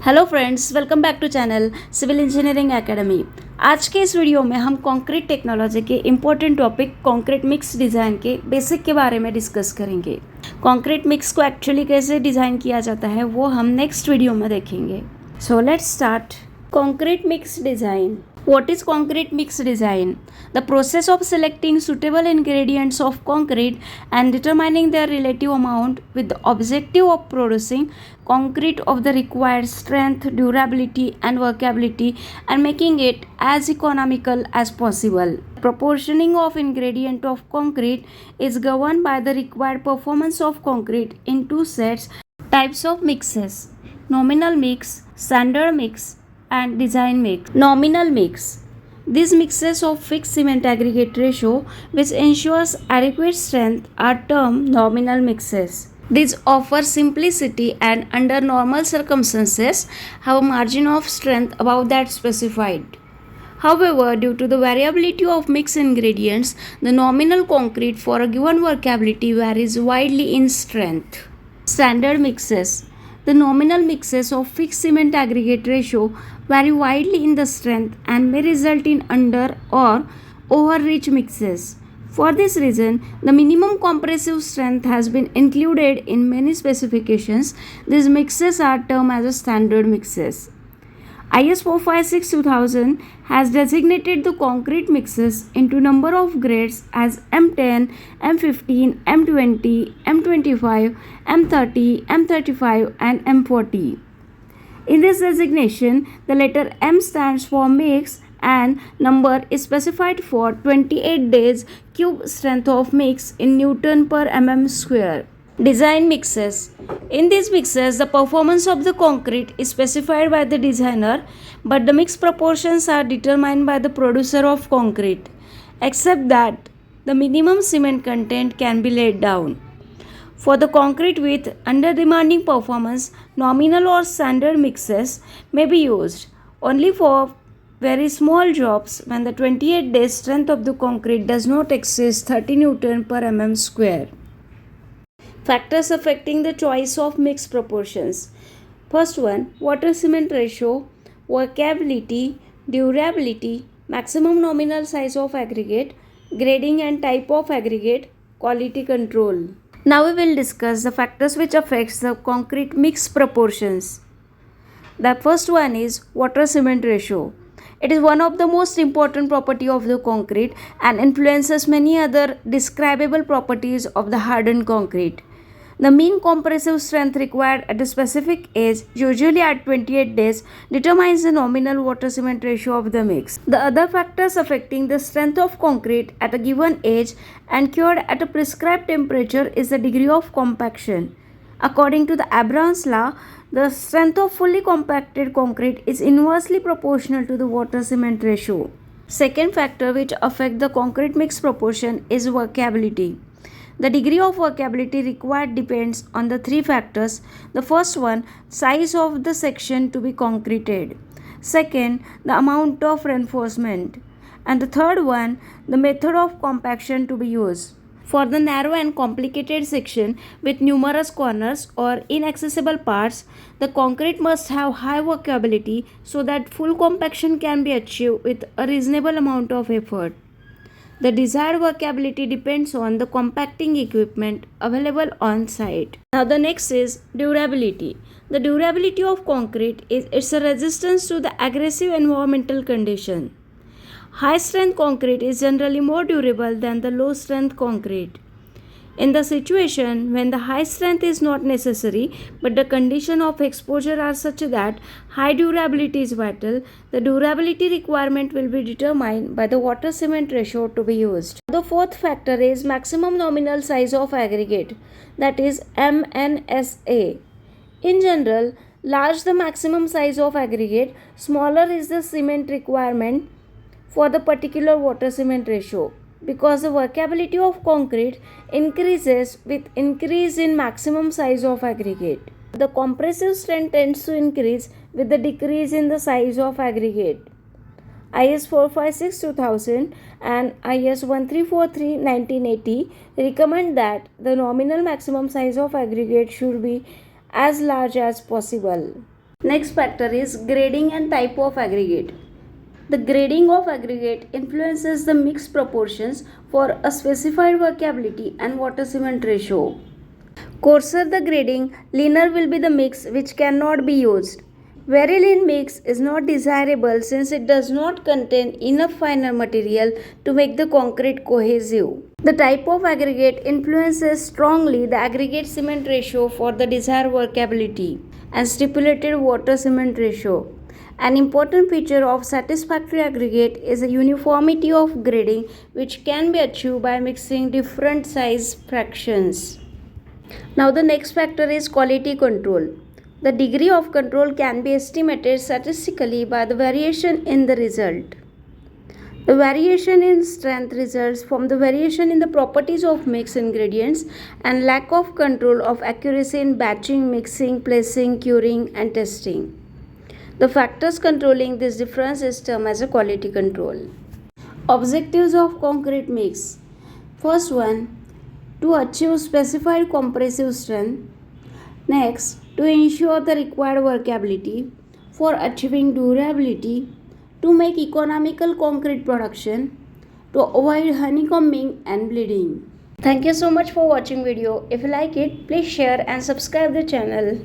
Hello friends, welcome back to channel civil engineering academy. आज के इस वीडियो में हम कंक्रीट टेक्नोलॉजी के important topic concrete mix design के बेसिक के बारे में डिस्कस करेंगे। कंक्रीट मिक्स को एक्चुअली कैसे डिज़ाइन किया जाता है वो हम नेक्स्ट वीडियो में देखेंगे। So let's start. Concrete mix design. What is concrete mix design? The process of selecting suitable ingredients of concrete and determining their relative amount with the objective of producing concrete of the required strength, durability and workability and making it as economical as possible. Proportioning of ingredient of concrete is governed by the required performance of concrete in two sets. Types of mixes: nominal mix, standard mix and design mix. Nominal mix. These mixes of fixed cement aggregate ratio which ensures adequate strength are termed nominal mixes. These offer simplicity and under normal circumstances have a margin of strength above that specified. However, due to the variability of mixed ingredients, the nominal concrete for a given workability varies widely in strength. Standard mixes. The nominal mixes of fixed cement aggregate ratio vary widely in the strength and may result in under or overrich mixes. For this reason, the minimum compressive strength has been included in many specifications. These mixes are termed as standard mixes. IS 456-2000 has designated the concrete mixes into number of grades as M10, M15, M20, M25, M30, M35 and M40. In this designation, the letter M stands for mix and number is specified for 28 days cube strength of mix in Newton per mm square. Design mixes. In these mixes, the performance of the concrete is specified by the designer, but the mix proportions are determined by the producer of concrete, except that the minimum cement content can be laid down. For the concrete with under demanding performance, nominal or standard mixes may be used only for very small jobs when the 28 days strength of the concrete does not exceed 30 Newton per mm square. Factors affecting the choice of mix proportions. First one, water cement ratio, workability, durability, maximum nominal size of aggregate, grading and type of aggregate, quality control. Now we will discuss the factors which affects the concrete mix proportions. The first one is water cement ratio. It is one of the most important property of the concrete and influences many other describable properties of the hardened concrete. The mean compressive strength required at a specific age, usually at 28 days, determines the nominal water cement ratio of the mix. The other factors affecting the strength of concrete at a given age and cured at a prescribed temperature is the degree of compaction. According to the Abraham's law, the strength of fully compacted concrete is inversely proportional to the water cement ratio. Second factor which affects the concrete mix proportion is workability. The degree of workability required depends on the three factors. The first one, size of the section to be concreted. Second, the amount of reinforcement. And the third one, the method of compaction to be used. For the narrow and complicated section with numerous corners or inaccessible parts, the concrete must have high workability so that full compaction can be achieved with a reasonable amount of effort. The desired workability depends on the compacting equipment available on site. Now the next is durability. The durability of concrete is its resistance to the aggressive environmental condition. High strength concrete is generally more durable than the low strength concrete. In the situation when the high strength is not necessary but the condition of exposure are such that high durability is vital, the durability requirement will be determined by the water cement ratio to be used. The fourth factor is maximum nominal size of aggregate, that is MNSA. In general, large the maximum size of aggregate, smaller is the cement requirement for the particular water cement ratio, because the workability of concrete increases with increase in maximum size of aggregate. The compressive strength tends to increase with the decrease in the size of aggregate. IS 456-2000 and IS 1343-1980 recommend that the nominal maximum size of aggregate should be as large as possible. Next factor is grading and type of aggregate. The grading of aggregate influences the mix proportions for a specified workability and water cement ratio. Coarser the grading, leaner will be the mix which cannot be used. Very lean mix is not desirable since it does not contain enough finer material to make the concrete cohesive. The type of aggregate influences strongly the aggregate cement ratio for the desired workability and stipulated water cement ratio. An important feature of satisfactory aggregate is a uniformity of grading which can be achieved by mixing different size fractions. Now the next factor is quality control. The degree of control can be estimated statistically by the variation in the result. The variation in strength results from the variation in the properties of mixed ingredients and lack of control of accuracy in batching, mixing, placing, curing and testing. The factors controlling this difference is termed as a quality control. Objectives of concrete mix. First one, to achieve specified compressive strength. Next, to ensure the required workability, for achieving durability, to make economical concrete production, to avoid honeycombing and bleeding. Thank you so much for watching video. If you like it, please share and subscribe the channel.